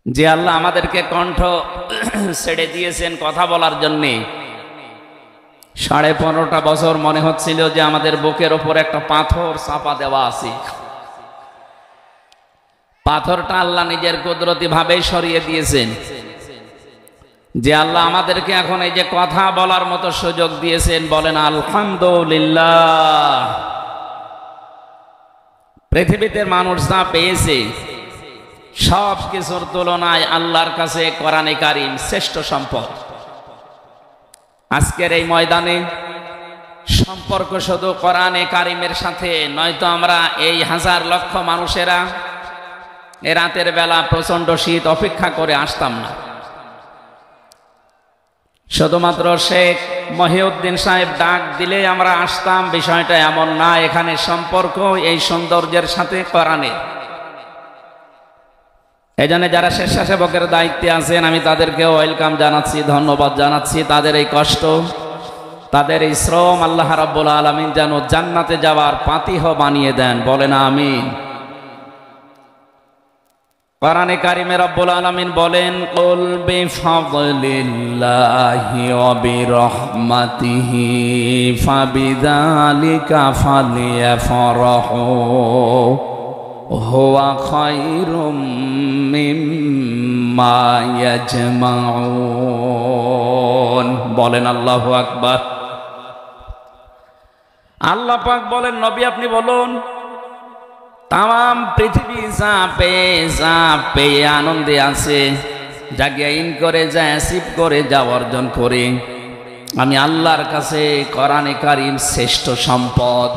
যে আল্লাহ আমাদেরকে কণ্ঠ ছেড়ে দিয়েছেন কথা বলার জন্যে। 15.5 বছর মনে হচ্ছিল যে আমাদের বুকের ওপর একটা পাথর চাপা দেওয়া আছে। পাথরটা আল্লাহ নিজের কুদরতি ভাবে সরিয়ে দিয়েছেন। যে আল্লাহ আমাদেরকে এখন এই যে কথা বলার মতো সুযোগ দিয়েছেন, বলেন আলহামদুলিল্লাহ। পৃথিবীতে মানুষ যা পেয়েছে সব কিছুর তুলনায় আল্লাহর কাছে কোরআনে কারিম শ্রেষ্ঠ সম্পদ। আজকের এই ময়দানে সম্পর্ক শুধু কোরআনে কারিমের সাথে, নয়তো আমরা এই হাজার লক্ষ মানুষেরা এ রাতের বেলা প্রচন্ড শীত অপেক্ষা করে আসতাম না। শুধুমাত্র শেখ মহিউদ্দিন সাহেব ডাক দিলে আমরা আসতাম, বিষয়টা এমন না। এখানে সম্পর্ক এই সৌন্দর্যের সাথে কোরআনের। এই জন্য যারা স্বেচ্ছাসেবকের দায়িত্বে আছেন আমি তাদেরকে ওয়েলকাম জানাচ্ছি, ধন্যবাদ জানাচ্ছি। তাদের এই কষ্ট, তাদের এই শ্রম আল্লাহ রাব্বুল আলামিন যেন জান্নাতে যাওয়ার পাতিহ বানিয়ে দেন, বলেন আমিন। কোরআনে কারিমে রব্বুল আলামিন বলেন, কুল বিফাদলিল্লাহি ওয়া বিরহমাতিহি ফাবিযালিকা ফালিয়াফরাহু হুয়া খায়রুম মিম্মা ইয়াজমাউন। বলেন আল্লাহু আকবার। আল্লাহ পাক বলেন, নবী আপনি বলুন, তাম পৃথিবী যা পেয়ে আনন্দে আছে, যা গেইন করে, যা অ্যাচিভ করে, যা অর্জন করে, আমি আল্লাহর কাছে কোরআনে কারিম শ্রেষ্ঠ সম্পদ।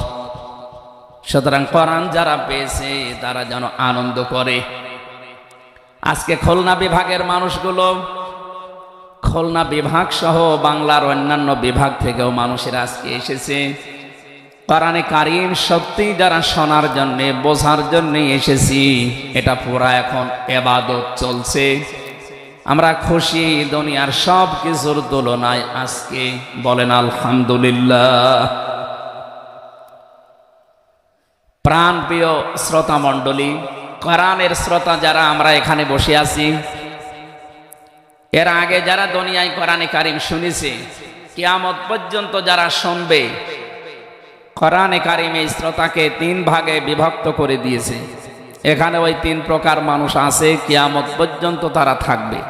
সুতরাং কোরআন যারা পেয়েছে তারা যেন আনন্দ করে। আজকে খুলনা বিভাগের মানুষগুলো, খুলনা বিভাগ সহ বাংলার অন্যান্য বিভাগ থেকেও মানুষেরা আজকে এসেছে কোরআনে কারিম সত্যি যারা শোনার জন্য, বোঝার জন্য এসেছি। এটা পুরা এখন ইবাদত চলছে। আমরা খুশি দুনিয়ার সব কিছুর তুলনায় আজকে, বলেন আলহামদুলিল্লাহ। প্রাণপ্রিয় শ্রোতা মণ্ডলী, কোরআনের শ্রোতা যারা আমরা এখানে বসে আছি, এর আগে যারা দুনিয়ায় কোরআনে কারিম শুনেছে, কিয়ামত পর্যন্ত যারা শুনবে, কোরআনে কারিম এই শ্রোতাকে 3 ভাগে বিভক্ত করে দিয়েছে। এখানে ওই 3 প্রকার মানুষ আছে, কিয়ামত পর্যন্ত তারা থাকবে।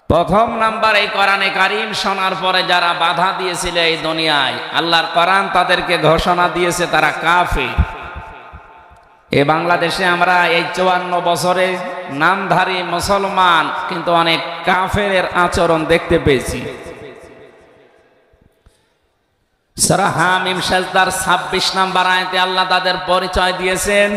প্রথম নাম্বার, এই কোরআনে কারিম শোনার পরে যারা বাধা দিয়েছিল এই দুনিয়ায়, আল্লাহর কোরআন তাদেরকে ঘোষণা দিয়েছে তারা কাফের। এই বাংলাদেশে আমরা এই 54 বছরে নামধারী মুসলমান, কিন্তু অনেক কাফেরের আচরণ দেখতে পেয়েছি। সূরা হামিম সাজদার 26 নম্বর আয়াতে আল্লাহ তাদের পরিচয় দিয়েছেন,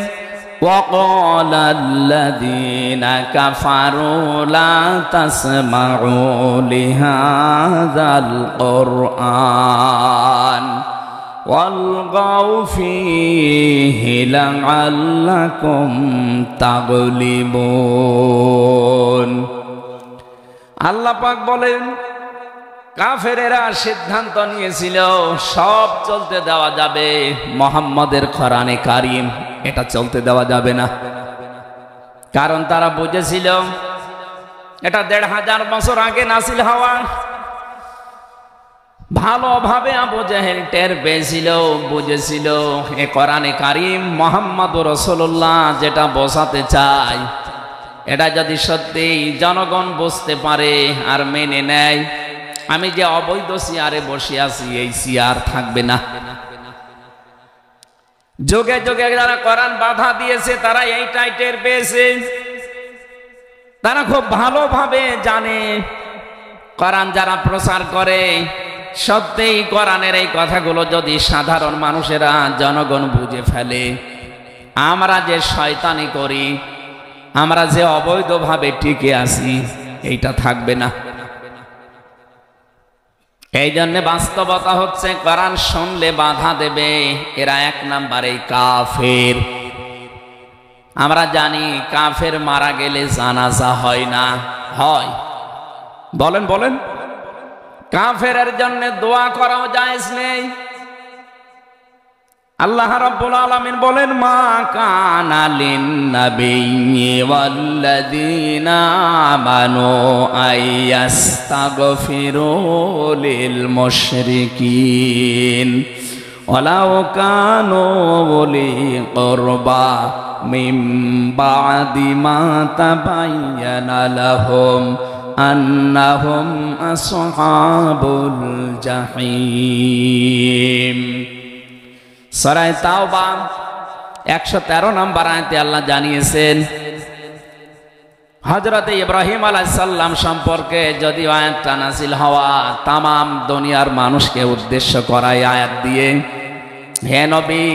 وَقَالَ الَّذِينَ كَفَرُوا لَا تَسْمَعُوا لِهَذَا الْقُرْآنِ وَالْغَوْا فِيهِ لَعَلَّكُمْ تَغْلِبُونَ। আল্লাহ পাক বলেন, কাফেরেরা সিদ্ধান্ত নিয়েছিল সব চলতে দেওয়া যাবে, মুহাম্মাদের কোরআনে কারিম এটা চলতে দেওয়া যাবে না। কারণ তারা বুঝেছিল এটা 1500 বছর আগে নাজিল হওয়া। ভালোভাবে আবু জেহেল টের পেয়েছিল, বুঝেছিল এ কোরআনে কারিম মুহাম্মদুর রাসূলুল্লাহ যেটা বোঝাতে চায়, এটা যদি সত্যি জনগণ বুঝতে পারে আর মেনে নেয়, আমি যে অবৈধ চেয়ারে বসে আছি এই চেয়ার থাকবে না। যুগে যুগে যারা কোরআন বাধা দিয়েছে তারা এইটাই টের পেয়েছে। তারা খুব ভালোভাবে জানে কোরআন যারা প্রচার করে, সত্যিই কোরআনের এই কথাগুলো যদি সাধারণ মানুষেরা, জনগণ বুঝে ফেলে, আমরা যে শয়তানি করি, আমরা যে অবৈধভাবে টিকে আছি, এইটা থাকবে না। এই জন্য বাস্তবতা হচ্ছে কোরআন শুনলে বাধা দেবে এরা 1 নাম্বারে কাফের। আমরা জানি কাফের মারা গেলে জানাজা হয় না, হয়? বলেন বলেন। কাফেরের জন্য দোয়া করাও জায়েজ নেই। আল্লাহ রাব্বুল আলামিন বলেন, মা কানা লিন-নাবিয়্যি ওয়াল্লাযীনা আমানু আইয়াস্তাগফিরু লিল মুশরিকিন ওয়ালাউ কানু উলি কুরবা মিন বা'দি মা তাবায়্যানা লাহুম আন্নাহুম আসহাবুল জাহিম। সূরা তাওবা 113 নম্বর আয়াতে আল্লাহ জানিয়েছেন, হযরত ইব্রাহিম আলাইহিস সালাম সম্পর্কে যদিও আয়াতটা নাযিল হওয়া তামাম দুনিয়ার মানুষকে উদ্দেশ্য করায় আয়াত দিয়ে, হে নবী,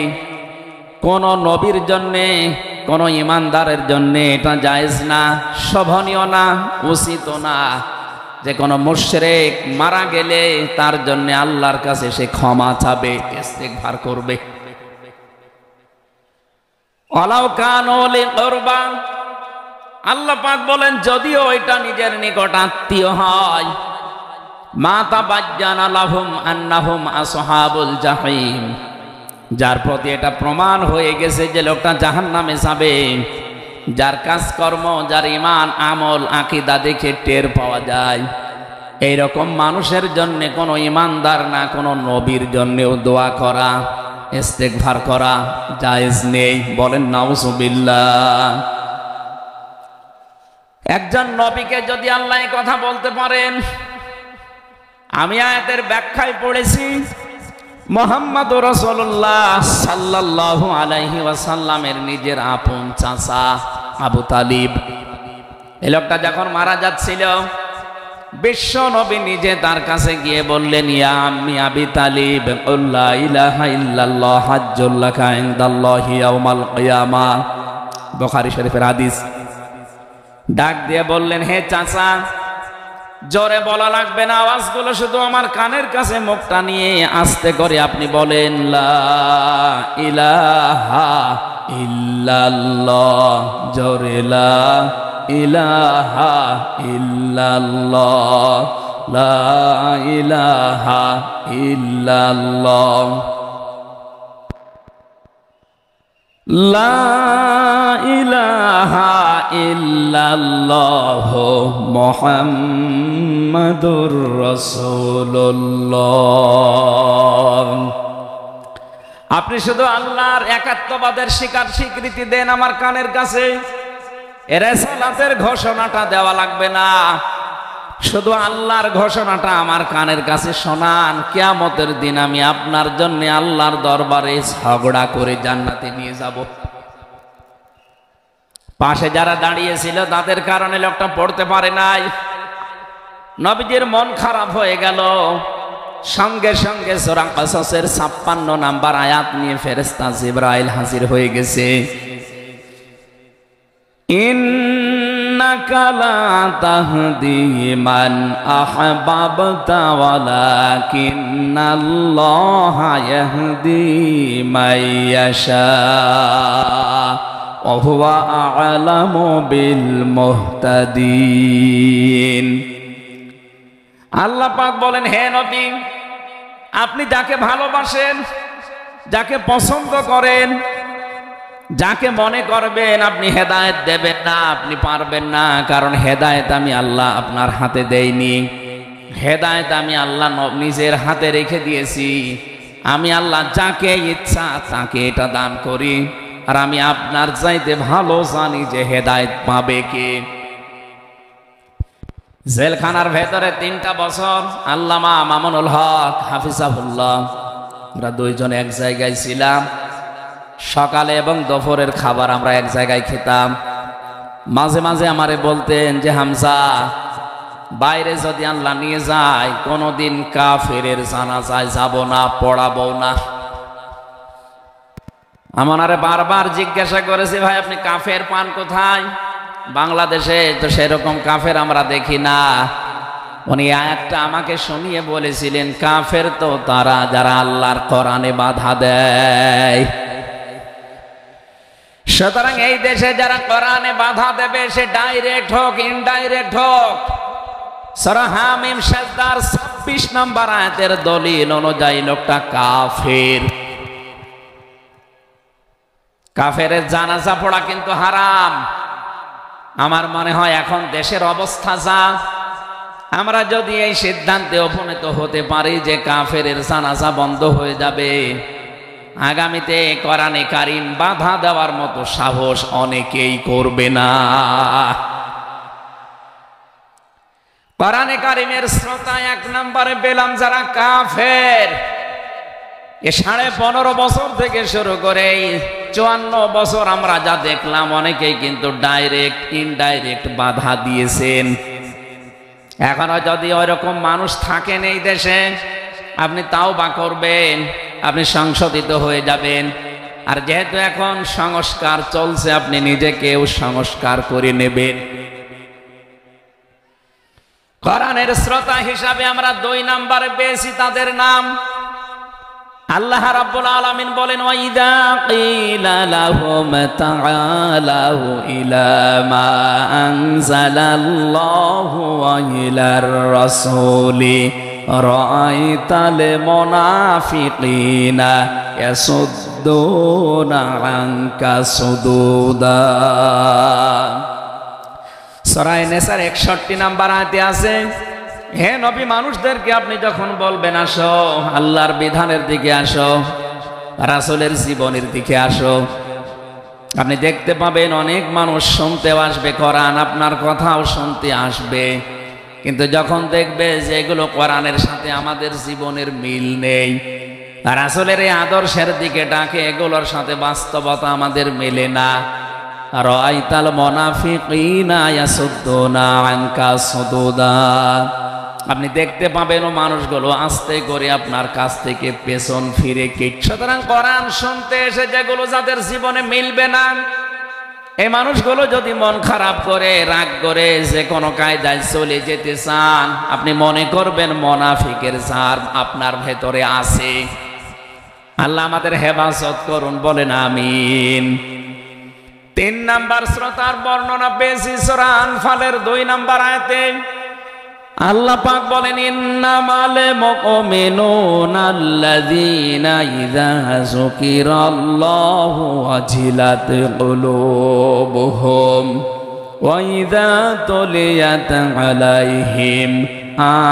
কোন নবীর জন্যে কোন ইমানদারের জন্যে এটা জায়েজ না, শোভনীয় না, উচিত না যে কোনো মুশরিক মারা গেলে তার জন্য আল্লাহর কাছে সে ক্ষমা চাবে, ইস্তিগফার করবে। ওয়ালাউ কানু লিকুরবা, আল্লাহ পাক বলেন যদিও এটা নিজের নিকট আত্মীয় হয়, মা তাবায়্যানা লাহুম আন্নাহুম আসহাবুল জাহিম, যার প্রতি এটা প্রমাণ হয়ে গেছে যে লোকটা জাহান্নামে যাবে, যার কাজকর্ম, যার ঈমান আমল আকীদা দেখে টের পাওয়া যায়, এইরকম মানুষের জন্য কোনো ঈমানদার না কোনো নবীর জন্যও দোয়া করা, ইস্তিগফার করা জায়েজ নেই। বলেন নাউযুবিল্লাহ। একজন নবীকে যদি আল্লাহ এই কথা বলতে পারেন, আমি আয়াতের ব্যাখ্যায় পড়েছি মুহাম্মদুর রাসূলুল্লাহ সাল্লাল্লাহু আলাইহি ওয়াসাল্লামের নিজের আপন চাচা আবু তালিব, এই লোকটা যখন মারা যাচ্ছিল, বিশ্ব নবী নিজে তার কাছে গিয়ে বললেন, ইয়া আম্মি আবি তালিব, লা ইলাহা ইল্লাল্লাহ হাজ্জুল লাকা ইনদাল্লাহি ইয়াউমাল কিয়ামাহ, বুখারী শরীফের হাদিস। ডাক দিয়ে বললেন, হে চাচা, জোরে বলা লাগবে না, আওয়াজগুলো শুধু আমার কানের কাছে মুখটা নিয়ে আস্তে করে আপনি বলেন, লা ইলাহা ইল্লাল্লাহ, জোরে লা ইলাহা ইল্লাল্লাহ, লা ইলাহা ইল্লাল্লাহ, লা ইলাহা ইল্লাল্লাহ মুহাম্মাদুর রাসূলুল্লাহ। আপনি শুধু আল্লাহর একাত্মবাদের স্বীকৃতি দেন আমার কানের কাছে, রিসালাতের ঘোষণাটা দেওয়া লাগবে না, শুধু আল্লাহর ঘোষণাটা আমার কানের কাছে শোনান, কিয়ামতের দিন আমি আপনার জন্য আল্লাহর দরবারে ঝগড়া করে জান্নাতে নিয়ে যাব। পাশে যারা দাঁড়িয়েছিল তাদের কারণে লোকটা পড়তে পারে নাই, নবীজির মন খারাপ হয়ে গেল। সঙ্গে সঙ্গে সূরা কাসাসের 56 নাম্বার আয়াত নিয়ে ফেরেশতা জিবরাইল হাজির হয়ে গেছে। ইন্নাকা লা তাহদি মান আহবাবতা ওয়ালাকিন্নাল্লাহা ইয়াহদি মাইয়াশা ওয়া হুয়া আ'লামু বিল মুহতাদিন। আল্লাহ পাক বলেন, হে নবী, আপনি যাকে ভালোবাসেন, যাকে পছন্দ করেন, যাকে মনে করবেন আপনি হেদায়েত দেবেন না, আপনি পারবেন না, কারণ হেদায়েত আমি আল্লাহ আপনার হাতে দেইনি, হেদায়েত আমি আল্লাহ নিজের হাতে রেখে দিয়েছি। আমি আল্লাহ যাকে ইচ্ছা তাকে এটা দান করি, আর আমি আপনার চাইতে ভালো জানি যে হেদায়েত পাবে কে। জেলখানার ভেতরে 3টা বছর আল্লামা মামুনুল হক হাফিজাহুল্লাহ, আমরা দুইজন এক জায়গায় ছিলাম। সকালে এবং দুপুরের খাবার আমরা এক জায়গায় খেতাম। মাঝে মাঝে আমারে বলতেন যে, হামজা, বাইরে যদি আল্লাহ নিয়ে যায় কোনোদিন কাফেরের জানাজায় যাব না, পড়াবো না। আমারে বারবার জিজ্ঞাসা করেছে, ভাই আপনি কাফের পান কোথায়? বাংলাদেশে তো সেরকম কাফের আমরা দেখি না। উনি আয়াতটা আমাকে শুনিয়ে বলেছিলেন, কাফের তো তারা যারা আল্লাহর কোরআনে বাধা দেয়। সুতরাং এই দেশে যারা কোরআনে বাধা দেবে, সে ডাইরেক্ট হোক ইনডাইরেক্ট হোক, সূরা হামিম সাজদার 26 নম্বর আয়াতের দলিল অনুযায়ী লোকটা কাফের। কাফেরের জানাজা পড়া কিন্তু হারাম। আমার মনে হয় এখন দেশের অবস্থা যা, আমরা যদি এই সিদ্ধান্তে উপনীত হতে পারি যে কাফেরের জানাজা বন্ধ হয়ে যাবে, আগামীতে কোরআনে কারিম বাধা দেওয়ার মতো সাহস অনেকেই করবে না। কোরআনে কারিমের শ্রোতা এক নম্বরে পেলাম যারা কাফের। এ 15.5 বছর থেকে শুরু করে 54 বছর আমরা যা দেখলাম, অনেকেই কিন্তু ডাইরেক্ট ইনডাইরেক্ট বাধা দিয়েছেন। এখনো যদি ওইরকম মানুষ থাকেন এই দেশে, আপনি তাওবা করবেন, আপনি সংশোধিত হয়ে যাবেন। আর যেহেতু এখন সংস্কার চলছে, আপনি নিজেকেও সংস্কার করে নেবেন। কোরআনের শ্রোতা হিসাবে আমরা 2 নম্বরে পেয়েছি তাদের নাম। আল্লাহ রাব্বুল আলামিন বলেন, ওয়াইদা কিলা লাহুম তাআলাউ ইলা মা আনজালাল্লাহু ওয়া ইলার রাসূলি রাআইতাল মুনাফিকিনা ইয়াসুদ্দুনা আনকা সুদুদা। সূরা নিসার 61 নম্বর আয়াতে আছে, হে নবী, মানুষদেরকে আপনি যখন বলবেন আসো আল্লাহর বিধানের দিকে আসো, রাসূলের জীবনের দিকে আসো, আপনি দেখতে পাবেন অনেক মানুষ শুনতেও আসবে কোরআন, আপনার কথাও শুনতে আসবে। কিন্তু যখন দেখবে যে এগুলো কোরআনের সাথে আমাদের জীবনের মিল নেই, রাসূলের এই আদর্শের দিকে ডাকে, এগুলোর সাথে বাস্তবতা আমাদের মেলে না, রাআইতাল মুনাফিকিনা ইয়াসুদ্দুনা আনকা সুদুদা, আপনি দেখতে পাবেন ও মানুষগুলো আস্তে করে আপনার কাছ থেকে পেছন ফিরে কেটে। সুতরাং কোরআন শুনতে এসে যেগুলো যাদের জীবনে মিলবে না, এই মানুষগুলো যদি মন খারাপ করে, রাগ করে, যে কোনো কায়দায় চলে যেতে চান, আপনি মনে করবেন মুনাফিকের ছাপ আপনার ভেতরে আছে। আল্লাহ আমাদের হেফাজত করুন, বলেন আমিন। 3 নম্বর শ্রোতার বর্ণনা পেয়েছি সূরা আনফালের 2 নম্বর আয়াতে। আল্লাহ পাক বলেন, ইন্নামাল মুমিনুনা আল্লাযীনা ইযা যুকিরাল্লাহু ওয়াজিলাত কুলুবুহুম ওয়া ইযা তুলিয়াত আলাইহিম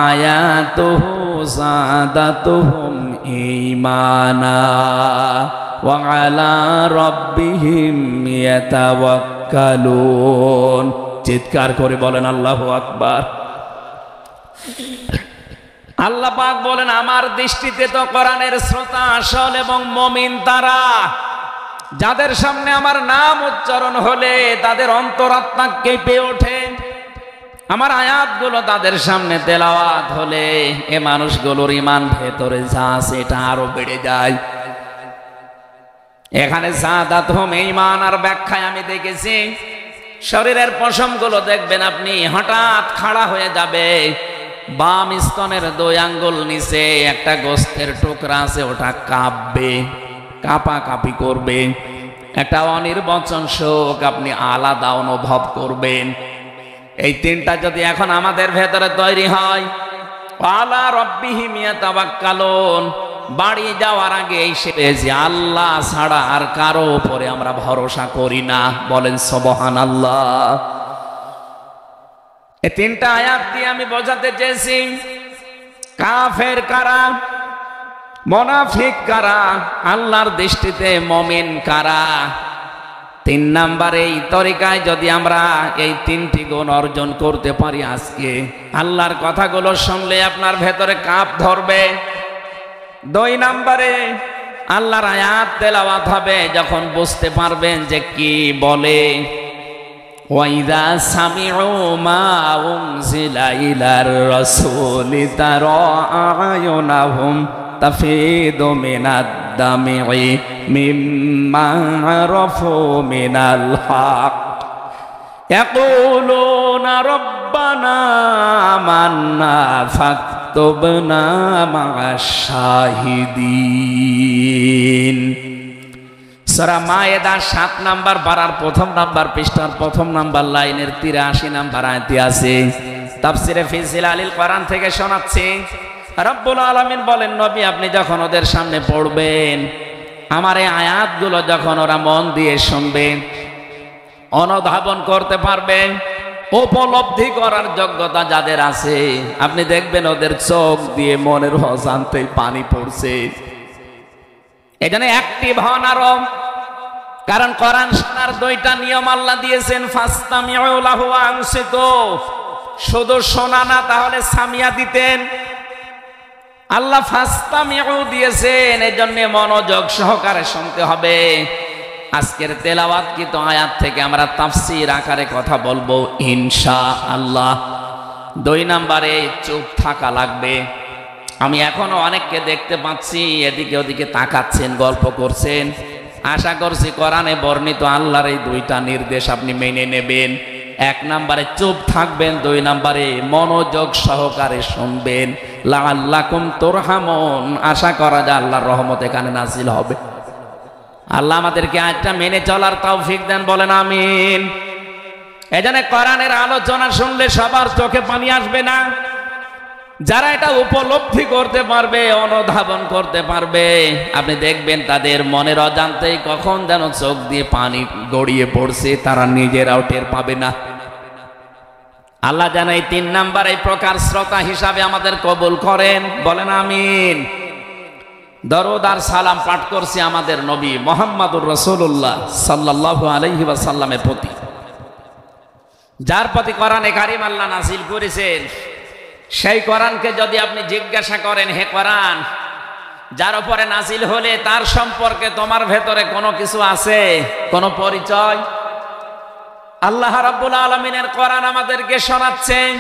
আয়াতুহু যাদাতুহুম ঈমানা ওয়া আলা রাব্বিহিম ইয়াতাওয়াক্কালুন। চিৎকার করে বলেন আল্লাহু আকবার। আল্লাহ পাক বলেন, আমার দৃষ্টিতে তো কোরআনের শ্রোতা আসল এবং মুমিন তারা, যাদের সামনে আমার নাম উচ্চারণ হলে তাদের অন্তরাত্মা কেঁপে ওঠে, আমার আয়াতগুলো তাদের সামনে তেলাওয়াত হলে এ মানুষগুলোর ঈমান ভেতরে যা আছে এটা আরো বেড়ে যায়। এখানে যাদাতুহুম ঈমান আর ব্যাখ্যায় আমি দেখেছি, শরীরের পশমগুলো দেখবেন আপনি হঠাৎ খাড়া হয়ে যাবে, বাম স্তনের 2 আঙ্গুল নিচে একটা গোস্তের টুকরা আছে, ওটা কাঁপবে, কাঁপাকাঁপি করবে, একটা অনির্বচন শোক আপনি আলাদা অনুভব করবেন। এই 3টা যদি এখন আমাদের ভেতরে তৈরি হয়, আলা রাব্বিহিম ইয়াতাওয়াক্কালুন, বাড়ি যাওয়ার আগে এই যে আল্লাহ ছাড়া আর কারো উপরে আমরা ভরসা করি না, বলেন সুবহানাল্লাহ। এই 3টা আয়াত দিয়ে আমি বোঝাতে চেয়েছি কাফের কারা, মুনাফিক কারা, আল্লাহর দৃষ্টিতে মুমিন কারা। 3 নম্বরে এই তরিকায় যদি আমরা এই 3টি গুণ অর্জন করতে পারি, আজকে আল্লাহর কথাগুলো শুনলে আপনার ভেতরে কাঁপ ধরবে। 2 নম্বরে আল্লাহর আয়াত তেলাওয়াত হবে, যখন বুঝতে পারবেন যে কি বলে, ওয়াইদা সামিউ মা উনজিলা ইলার রাসূলি তারা আয়ুনাহুম তাফিদু মিনাদ দামি মিম্মা আরাফু মিনাল হক ইয়াকুলুনা রব্বানা আমান্না ফাকতুবনা মা'আশ শাহিদিন। সূরা মায়েদা 7 নম্বর পারার 1 নম্বর পৃষ্ঠার 1 নম্বর লাইনের 83 নম্বর আয়াতে আছে। তাফসিরে ফি জিলালিল কোরআন থেকে শোনাচ্ছি, রব্বুল আলামিন বলেন, নবী আপনি যখন ওদের সামনে পড়বেন, আমার এই আয়াতগুলো যখন ওরা মন দিয়ে শুনবে, অনুধাবন করতে পারবে, উপলব্ধি করার যোগ্যতা যাদের আছে, আপনি দেখবেন ওদের চোখ দিয়ে মনের অজান্তেই পানি পড়ছে। এখানে অ্যাক্টিভ হন আরো, কারণ কোরআন শোনার দুইটা নিয়ম আল্লাহ দিয়েছেন। ফাসতামিউ লাহু ওয়া আনসিতু, শুধু শোনা না, তাহলে সামিয়া দিতেন। আল্লাহ ফাসতামিউ দিয়েছেন, এজন্য মনোযোগ সহকারে শুনতে হবে। আজকের তেলাওয়াতকৃত আয়াত থেকে আমরা তাফসীর আকারে কথা বলবো ইনশাআল্লাহ। 2 নম্বরে চুপ থাকা লাগবে। আমি এখনো অনেককে দেখতে পাচ্ছি এদিকে ওদিকে তাকাচ্ছেন, গল্প করছেন। আশা করছি কোরআনে বর্ণিত আল্লাহর এই 2টা নির্দেশ আপনি মেনে নেবেন। 1 নম্বরে চুপ থাকবেন, 2 নম্বরে মনোযোগ সহকারে শুনবেন। লাআল্লাকুম তুরহামুন, আশা করা যায় আল্লাহর রহমত এখানে নাযিল হবে। আল্লাহ আমাদেরকে আয়াতটা মেনে চলার তৌফিক দেন, বলেন আমিন। এজন্য কোরআনের আলোচনা শুনলে সবার চোখে পানি আসবে না। যারা এটা উপলব্ধি করতে পারবে, অনুধাবন করতে পারবে, আপনি দেখবেন তাদের মনের অজান্তেই কখন যেন চোখ দিয়ে পানি গড়িয়ে পড়ছে, তারা নিজেরাও টের পাবে না। আল্লাহ যেন এই 3 নাম্বার এই প্রকার শ্রোতা হিসাবে আমাদের কবুল করেন, বলেন আমিন। দরুদ আর সালাম পাঠ করছি আমাদের নবী মুহাম্মদুর রাসূলুল্লাহ সাল্লাল্লাহু আলাইহি ওয়াসাল্লামের প্রতি, যার প্রতি কোরআনে কারীম আল্লাহ নাযিল করেছেন। সেই কোরআনকে যদি আপনি জিজ্ঞাসা করেন, হে কোরআন, যার উপরে নাযিল হলে তার সম্পর্কে তোমার ভেতরে কোনো কিছু আছে, কোনো পরিচয়? আল্লাহ রাব্বুল আলামিনের কোরআন আমাদেরকে শোনাচ্ছেন,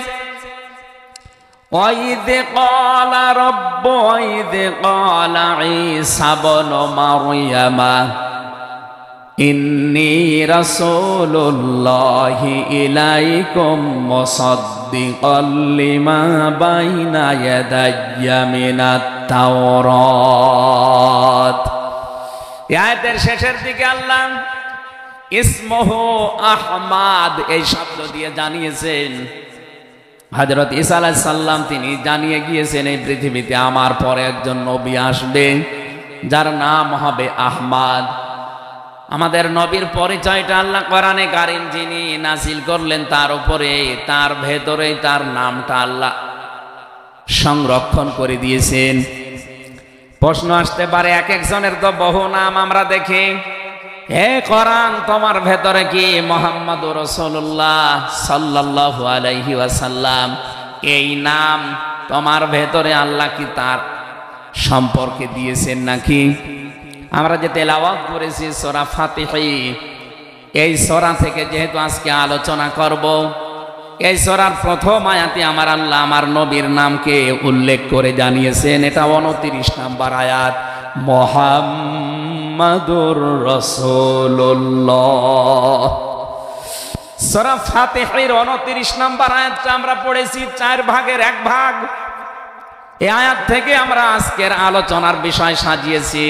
وَإِذْ قَالَ رَبُّ وَإِذْ قَالَ عِيسَى ابْنُ مَرْيَمَ إِنِّي رَسُولُ اللَّهِ إِلَيْكُمْ مُصَدِّقًا لِمَا بَيْنَ يَدَيَّ مِنَ التَّوْرَاةِ। আয়াতের শেষের দিকে আল্লাহ ইসমুহু আহমাদ এই শব্দ দিয়ে জানিয়েছেন, হযরত ঈসা আলাইহিস সালাম তিনি জানিয়ে গিয়েছেন এই পৃথিবীতে আমার পরে একজন নবী আসবে যার নাম হবে আহমদ। আমাদের নবীর পরিচয়টা আল্লাহ কোরআনে কারীম যিনি নাযিল করলেন তার উপরে, তার ভেতরে তার নামটা আল্লাহ সংরক্ষণ করে দিয়েছেন। প্রশ্ন আসতে পারে, এক একজনের তো বহু নাম আমরা দেখি। হে কোরআন, তোমার ভেতরে কি মুহাম্মদুর রাসূলুল্লাহ সাল্লাল্লাহু আলাইহি ওয়াসাল্লাম এই নাম তোমার ভেতরে আল্লাহ কি তার সম্পর্কে দিয়েছেন নাকি? আমরা যে তেলাওয়াত করেছি সূরা ফাতিহা, এই সূরা থেকে যেহেতু আজকে আলোচনা করব, এই সূরার প্রথম আয়াতে আমার আল্লাহ আমার নবীর নামকে উল্লেখ করে জানিয়েছেন। এটা 29 নম্বর আয়াত, মুহাম্মাদুর রাসূলুল্লাহ। সূরা ফাতিহার 29 নম্বর আয়াতটা আমরা পড়েছি 4 ভাগের 1 ভাগ। এই আয়াত থেকে আমরা আজকের আলোচনার বিষয় সাজিয়েছি।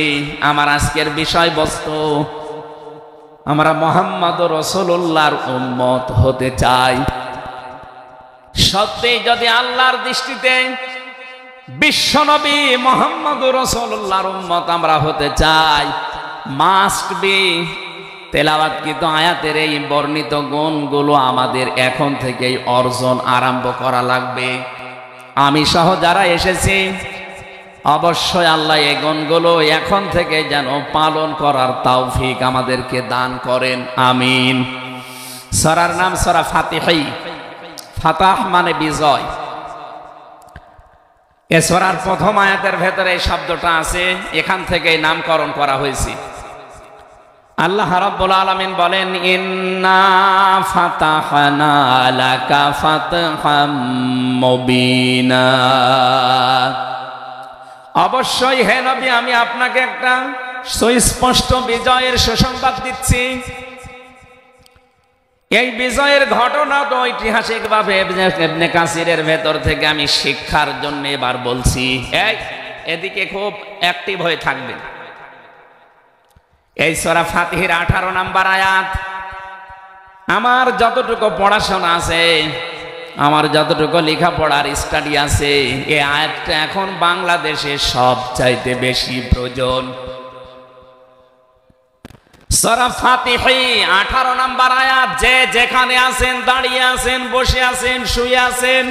আমার আজকের বিষয়বস্তু, আমরা মুহাম্মাদুর রাসূলুল্লাহর উম্মত হতে চাই। সত্যি যদি আল্লাহর দৃষ্টিতে বিশ্বনবী মুহাম্মদুর রাসূলুল্লাহর উম্মত আমরা হতে চাই, মাস্ট বি তেলাওয়াতকৃত আয়াতের এই বর্ণিত গুণগুলো আমাদের এখন থেকেই অর্জন আরম্ভ করা লাগবে। আমি সহ যারা এসেছি অবশ্যই আল্লাহ এই গুণগুলো এখন থেকে যেন পালন করার তৌফিক আমাদেরকে দান করেন, আমিন। সূরার নাম সূরা ফাতিহা, ফাতাহ মানে বিজয়। এ সূরার প্রথম আয়াতের ভেতরে এই শব্দটা আছে, এখান থেকে নামকরণ করা হয়েছে। আল্লাহ রাব্বুল আলামিন বলেন, ইন্না ফাতাহনা লাকা ফাতহাম মুবিনা। অবশ্যই হে নবী, আমি আপনাকে একটা সুস্পষ্ট বিজয়ের সুসংবাদ দিচ্ছি। এই বিজয়ের ঘটনা তো ঐতিহাসিকভাবে ইবনে কাসিরের ভেতর থেকে আমি শিক্ষার জন্য এবার বলছি। এদিকে খুব অ্যাক্টিভ হয়ে থাকবেন। এই সূরা ফাতিহার 18 নম্বর আয়াত। আমার যতটুকু পড়াশোনা আছে, আমার যতটুকু লেখাপড়ার স্টাডি আছে, এই আয়াতটা এখন বাংলাদেশে সবচাইতে বেশি প্রয়োজন। সূরা ফাতিহি 18 নম্বর আয়াত। যে যেখানে আছেন, দাঁড়িয়ে আছেন, বসে আছেন, শুয়ে আছেন,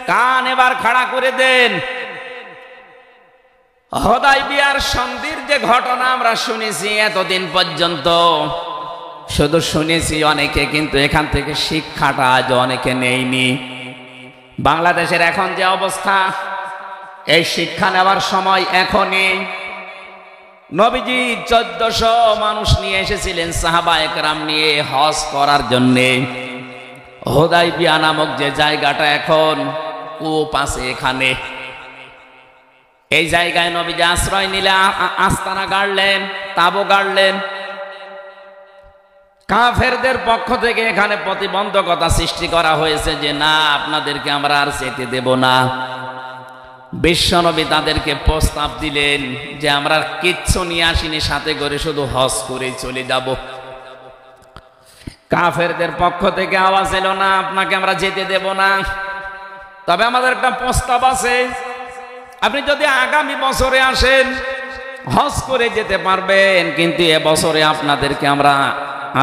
কান এবার খাড়া করে দেন। হুদায়বিয়ার সন্ধির যে ঘটনা আমরা শুনেছি এতদিন পর্যন্ত, শুধু শুনেছি অনেকে, কিন্তু এখান থেকে শিক্ষাটা আজ অনেকে নেয়নি। বাংলাদেশের এখন যে অবস্থা, এই শিক্ষা নেওয়ার সময় এখনই। নবীজি 1400 মানুষ নিয়ে এসেছিলেন সাহাবায়ে কেরাম নিয়ে হজ করার জন্যে। হুদায়বিয়া নামক যে জায়গাটা, এখন কূপ আছে এখানে, এই জায়গায় নবীজি আশ্রয় নিলে আস্তানা গাড়লেন, তাঁবু গাড়লেন। কাফেরদের পক্ষ থেকে এখানে প্রতিবন্ধকতা সৃষ্টি করা হয়েছে যে না, আপনাদেরকে আমরা আর যেতে দেব না। বিশ্বনবী তাদেরকে প্রস্তাব দিলেন যে আমরা কিচ্ছু নিয়ে আসিনি সাথে করে, শুধু হজ করে চলে যাব। কাফেরদের পক্ষ থেকে আওয়াজ এলো না, আপনাকে আমরা যেতে দেব না, তবে আমাদের একটা প্রস্তাব আছে। আপনি যদি আগামী বছরে আসেন হজ করে যেতে পারবেন, কিন্তু এবছরে আপনাদেরকে আমরা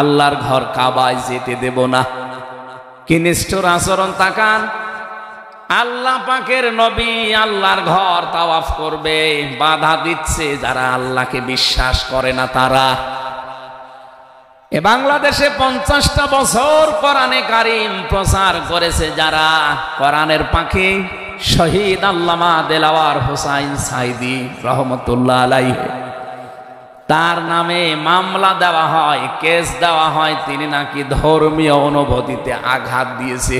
আল্লাহর ঘর কাবায় যেতে দেব না। কি নিষ্ঠুর আচরণ তাকান! আল্লাহ পাকের নবী আল্লাহর ঘর তাওয়াফ করবে, বাধা দিচ্ছে যারা আল্লাহকে বিশ্বাস করে না তারা। এ বাংলাদেশে 50টা বছর কোরআনে কারীম প্রচার করেছে যারা, কোরআনের পাখি শহীদ আল্লামা দেলাওয়ার হোসাইন সাইদি রহমতুল্লাহ আলাইহি, তার নামে মামলা দেওয়া হয়, কেস দেওয়া হয়, তিনি নাকি ধর্মীয় অনুভূতিতে আঘাত দিয়েছে।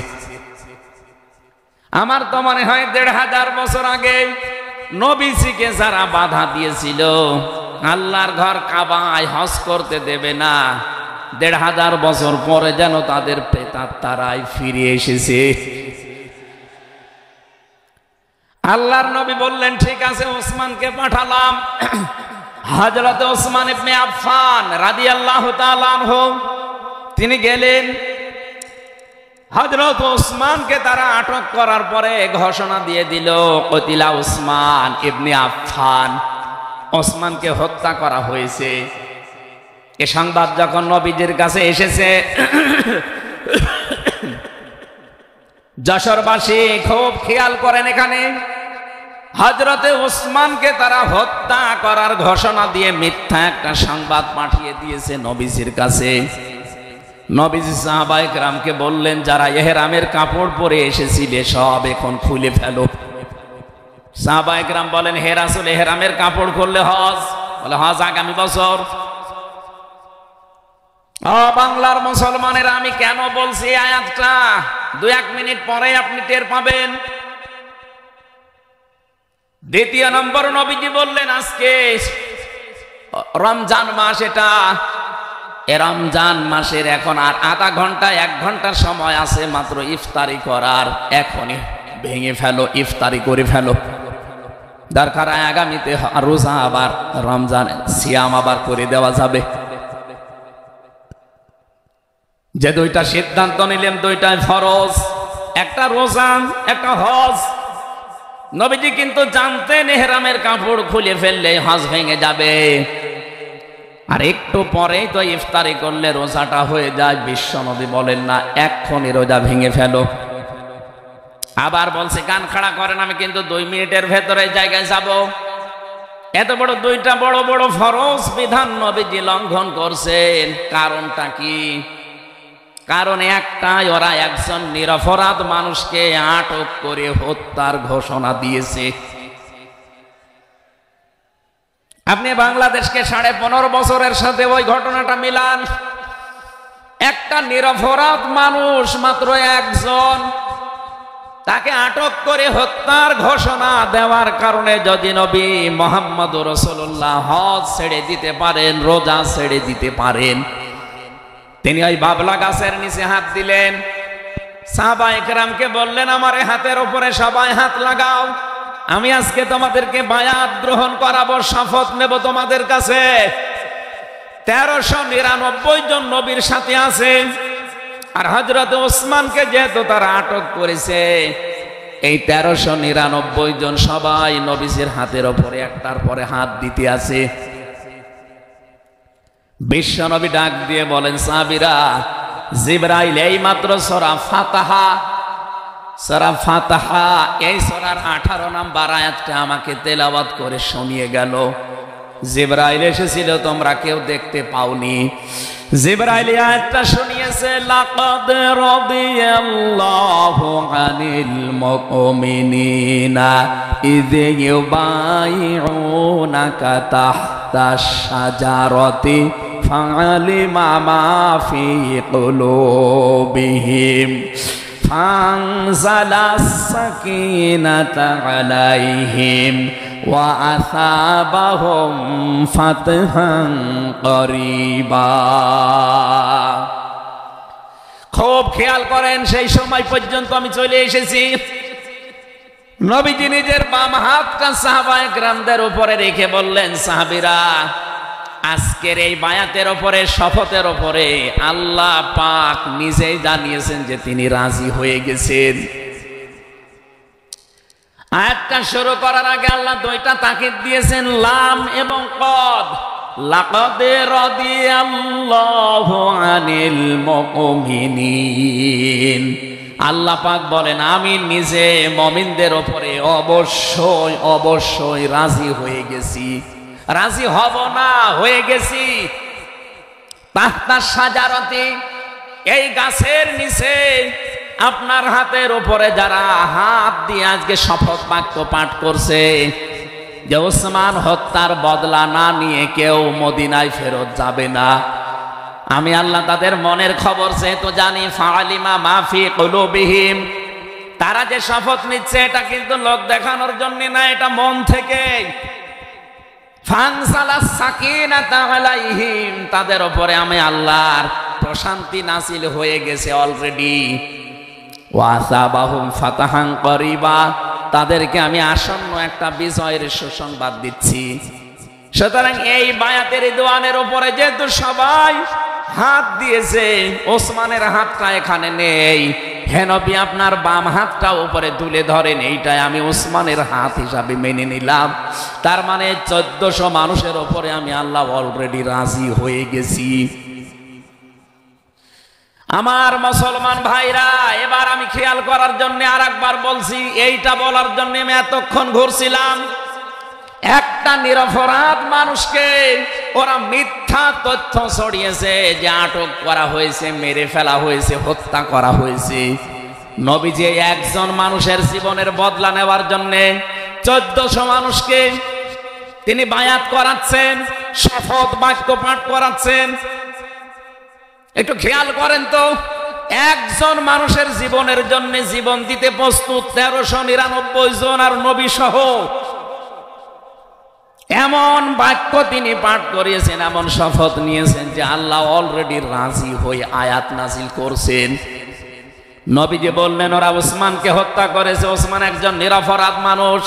আমার তো মনে হয় 1500 বছর আগে নবীজিকে যারা বাধা দিয়েছিল আল্লাহর ঘর কাবায় হজ করতে দেবে না, 1500 বছর পরে যেন তাদের প্রেতাত্মারাই ফিরে এসেছে। আল্লাহর নবী বললেন ঠিক আছে, ওসমানকে পাঠালাম। হযরত ওসমান ইবনে আফফান রাদিয়াল্লাহু তাআলা আনহু তিনি গেলেন। হযরত ওসমানকে তারা আটক করার পরে ঘোষণা দিয়ে দিল, কতিলা ওসমান ইবনে আফফান, ওসমানকে হত্যা করা হয়েছে। এ সংবাদ যখন নবীজির কাছে এসেছে, যশোরবাসী খুব খেয়াল করেন, এখানে হযরতে ওসমানকে তারা হত্যা করার ঘোষণা দিয়ে মিথ্যা একটা সংবাদ পাঠিয়ে দিয়েছে নবীজির কাছে। নবীজি সাহাবায়ে কেরামকে বললেন, যারা ইহরামের কাপড় পরে এসেছিলে সব এখন খুলে ফেলো। সাহাবায়ে কেরাম বলেন, হে রাসূল, ইহরামের কাপড় খুললে হজ? বলে হজ আগামী বছর। বাংলার মুসলমানেরা, আমি কেন বলছি এই আয়াতটা 2-1 মিনিট পরে আপনি টের পাবেন। দ্বিতীয় নম্বর, নবীজি বললেন আজকে রমজান মাস, এটা রমজান মাসের এখন আর আধা ঘন্টা 1 ঘন্টার সময় আছে মাত্র ইফতারি করার, এখনই ভেঙে ফেলো, ইফতারি করে ফেলো। দরকার আগামীতে রোজা আবার রমজান সিয়াম আবার করে দেওয়া যাবে। যে 2টা সিদ্ধান্ত নিলেন, 2টাই ফরজ, একটা রোজা, একটা হজ। নবীজি কিন্তু জানতেন ইহরামের কাপড় খুলে ফেললে হজ ভেঙে যাবে, আর একটু পরেই তো ইফতারি করলে রোজাটা হয়ে যায়। বিশ্বনবী বলেন না, এক্ষুনি রোজা ভেঙে ফেলো। আবার বলছে, কান খাড়া করেন, আমি কিন্তু 2 মিনিটের ভেতরে জায়গায় যাব। এত বড় 2টা বড় বড় ফরজ বিধান নবীজি লঙ্ঘন করছেন, কারণটা কি? কারণ একটাই, ওরা একজন নিরপরাধ মানুষকে আটক করে হত্যার ঘোষণা দিয়েছে। আপনি বাংলাদেশকে 15.5 বছরের সাথে ওই ঘটনাটা মিলান। একটা নিরপরাধ মানুষ, মাত্র একজন, তাকে আটক করে হত্যার ঘোষণা দেওয়ার কারণে যদি নবী মুহাম্মদুর রাসূলুল্লাহ হজ ছেড়ে দিতে পারেন, রোজা ছেড়ে দিতে পারেন, তিনি ওই বাবলা গাছের নিচে হাত দিলেন, সাহাবায়ে কেরামকে বললেন, আমার হাতের উপরে সবাই হাত লাগাও, আমি আজকে তোমাদেরকে বায়াত গ্রহণ করাবো, শপথ নেব তোমাদের কাছে। 1399 জন নবীর সাথে আছে, আর হযরত ওসমানকে যেহেতু তারা আটক করেছে, এই 1399 জন সবাই নবীজির হাতের উপরে একটার পরে হাত দিতে আছে। বিশ্বনবী ডাক দিয়ে বলেন, সাহাবীরা, জিবরাইল এই মাত্র সূরা ফাতিহা এই সূরার 18 নম্বর আয়াতটা আমাকে তেলাওয়াত করে শুনিয়ে গেল। জিবরাইল এসেছিল, তোমরা কেউ দেখতে পাওনি। জিবরাইল আয়াতটা শুনিয়েছে, লাকাদ রাদিয়াল্লাহু আনিল মুমিনিনা ইয ইউবাইউনাকা তাহতাশ শাজারাতি ফাআলিমা মা ফি কুলুবিহিম ফানজালাস সাকিনাতা আলাইহিম ওয়া আসাবাহুম ফাতহান করিবা। খুব খেয়াল করেন, সেই সময় পর্যন্ত আমি চলে এসেছি। নবীজি নিজের বাম হাতটা সাহাবায়ে কেরামদের উপরে রেখে বললেন, সাহাবীরা, আজকের এই বায়াতের উপরে, শপথের উপরে আল্লাহ পাক নিজেই জানিয়েছেন যে তিনি রাজি হয়ে গেছেন। আয়াতটা শুরু করার আগে আল্লাহ দুইটা তাকিদ দিয়েছেন, লাম এবং কদ। লাকাদ রাদিয়াল্লাহু আনিল মুমিনিন। আল্লাহ পাক বলেন, আমি নিজে মুমিনদের উপরে অবশ্যই অবশ্যই রাজি হয়ে গেছি। রাজি হব না, হয়ে গেছি। তাহতা শাজারাতি, এই গাছের নিচে আপনার হাতের উপরে যারা হাত দিয়ে আজকে শপথ বাক্য পাঠ করছে যে ওসমান হত্যার বদলা না নিয়ে কেউ মদিনায় ফেরত যাবে না, আমি আল্লাহ তাদের মনের খবর যেহেতু জানি, ফাআলিমা মা ফি কুলুবিহিম, তারা যে শপথ নিচ্ছে এটা কিন্তু লোক দেখানোর জন্য না, এটা মন থেকে। ফানসালাস সাকিনাতা আলাইহিম, তাদের উপরে আমি আল্লাহর প্রশান্তি নাসিল হয়ে গেছে অলরেডি। ওয়াসাবাহুম ফাতাহান করিবা, তাদেরকে আমি আসন্ন একটা বিজয়ের সুসংবাদ দিচ্ছি। সুতরাং এই বায়াতের দোয়ানের উপরে যেহেতু সবাই হাত দিয়েছে, ওসমানের হাতটা এখানে নেই, হে নবী আপনার বাম হাতটা উপরে তুলে ধরেন, এইটাই আমি ওসমানের হাত হিসাবে মেনে নিলাম। তার মানে 1400 মানুষের উপরে আমি আল্লাহ অলরেডি রাজি হয়ে গেছি। আমার মুসলমান ভাইরা, এবার আমি খেয়াল করার জন্য আর একবার বলছি, এইটা বলার জন্য আমি এতক্ষণ ঘুরছিলাম। একটা নিরপরাধ মানুষকে ওরা মিথ্যা তথ্য ছড়িয়েছে যে আটক করা হয়েছে, মেরে ফেলা হয়েছে, হত্যা করা হয়েছে। নবীজি একজন মানুষের জীবনের বদলা নেওয়ার জন্য 1400 মানুষকে তিনি বায়াত করাচ্ছেন, শপথ বাক্য পাঠ করাচ্ছেন। একটু খেয়াল করেন তো, একজন মানুষের জীবনের জন্য জীবন দিতে প্রস্তুত 1399 জন, আর নবী সহ। এমন বাক্য তিনি পাঠ করিয়েছেন, এমন শপথ নিয়েছেন যে আল্লাহ অলরেডি রাজি হয়ে আয়াত নাজিল করছেন। নবীজি বললেন ওরা ওসমানকে হত্যা করেছে, ওসমান একজন নিরপরাধ মানুষ।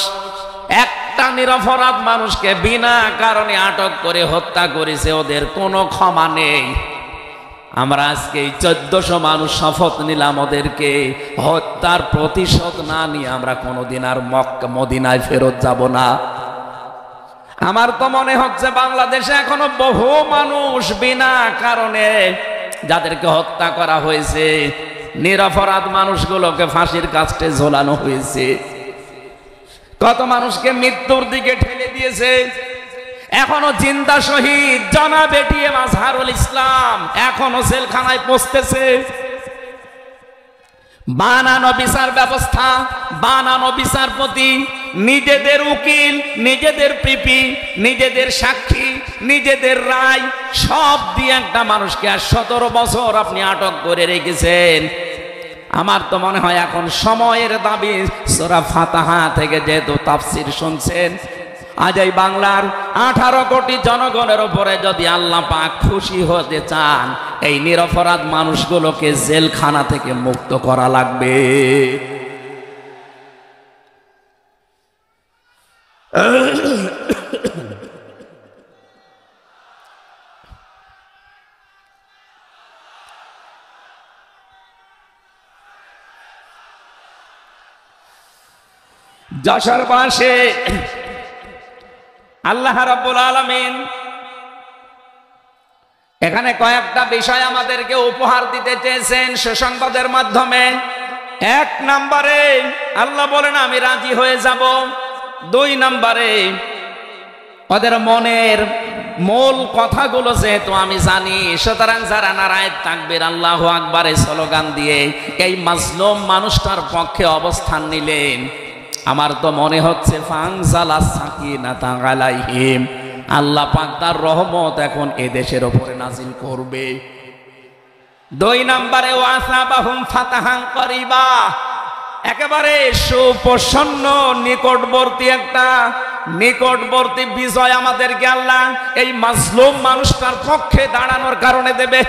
একটা নিরপরাধ মানুষকে বিনা কারণে আটক করে হত্যা করেছে, ওদের কোনো ক্ষমা নেই। আমরা আজকে 1400 মানুষ শপথ নিলাম, ওদেরকে হত্যার প্রতিশোধ না নিয়ে আমরা কোনোদিন আর মক্কা মদিনায় ফেরত যাব না। আমার তো মনে হচ্ছে বাংলাদেশে এখনো বহু মানুষ বিনা কারণে যাদেরকে হত্যা করা হয়েছে, নিরপরাধ মানুষগুলোকে ফাঁসির কাস্টে ঝোলানো হয়েছে, কত মানুষকে মৃত্যুর দিকে ঠেলে দিয়েছে। এখনো জিন্দা শহীদ জনাব এটিএম আজহারুল ইসলাম এখনো জেলখানায় পৌঁছতেছে। বানানো বিচার ব্যবস্থা, বানানো বিচারপতি, নিজেদের উকিল, নিজেদের পিপি, নিজেদের সাক্ষী, নিজেদের রায় সব দিয়ে একটা মানুষকে 17 বছর আপনি আটক করে রেখেছেন। আমার তো মনে হয় এখন সময়ের দাবি, সূরা ফাতিহা থেকে যেহেতু তাফসীর শুনছেন, আজ এই বাংলার 18 কোটি জনগণের উপরে যদি আল্লাহ পাক খুশি হতে চান, এই নিরপরাধ মানুষগুলোকে জেলখানা থেকে মুক্ত করা লাগবে। যশোর পাশে আল্লাহ রাব্বুল আলামিন এখানে কয়েকটা বিষয় আমাদেরকে উপহার দিতে চেয়েছেন সুসংবাদের মাধ্যমে। এক নম্বরে আল্লাহ বলেন আমি রাজি হয়ে যাব। দুই নম্বরে ওদের মনের মূল কথাগুলো যেহেতু আমি জানি, সুতরাং যারা নারায়ে তাকবীর আল্লাহু আকবারের স্লোগান দিয়ে এই মাজলুম মানুষটার পক্ষে অবস্থান নিলেন, আমার তো মনে হচ্ছে ফানজালাস সাকিনাতা আলাইহিম, আল্লাহ পাক তার রহমত এখন এদেশের উপরে নাজিল করবে। দুই নম্বরে ওয়াসাবাহুম ফাতাহান করিবা, একেবারে সুপ্রসন্ন নিকটবর্তী বিজয় আমাদেরকে আল্লাহ এই মাজলুম মানুষটার পক্ষে দাঁড়ানোর কারণে দেবে।